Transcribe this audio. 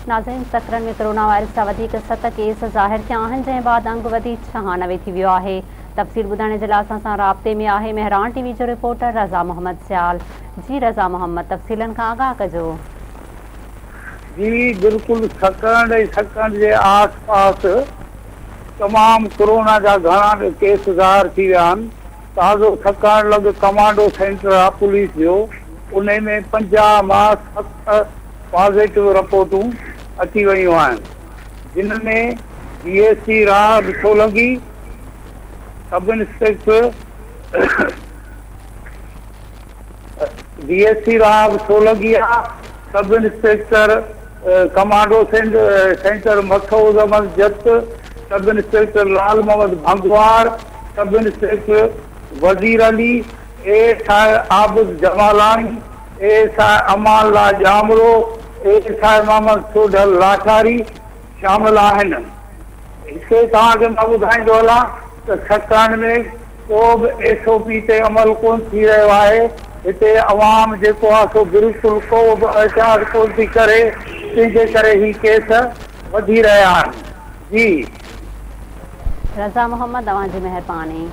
नाज़रीन, सकरन में corona virus सां 7 केस ज़ाहिर थिया आहिनि, जंहिं बाद अंग वधी 96 थी वियो आहे। तफ़सील ॿुधाइण जे लाइ असां सां राब्ते में आहे मेहरान टीवी जो रिपोर्टर रज़ा मोहम्मद सियाल। जी रज़ा मोहम्मद, तफ़सीलन खां आगाह कजो। जी बिल्कुल, सकरन जे आस पास तमाम कोरोना जा घणा केस ज़ाहिर थी विया आहिनि। ताज़ो सकरन लॻ कमांडो सेंटर आहे पुलिस जो, उन में 50 मां 7 पॉज़िटिव रिपोर्टूं अची वियूं आहिनि, जिन में DSP राहत सोलंकी, सब इंस्पेक्टर DSP राहत सोलंकी आहे, sub inspector commando centre Masood Ahmed जत, सब इंस्पेक्टर लाल मोहम्मद भंगवार, सब इंस्पेक्टर वजीर Ali, ASI Abid जमालानी, ASI अमानला जामरो, ASI Mohammad Sodal लाठारी शामिल आहिनि। हिते तव्हांखे मां ॿुधाईंदो हलां त सकरन में को बि SOP ते अमल कोन थी रहियो आहे। हिते अवाम जेको आहे सो बिल्कुलु को बि एहतियात कोन थी करे, तंहिंजे करे ही केस वधी रहिया आहिनि। जी रज़ा मोहम्मद, तव्हांजी महिरबानी।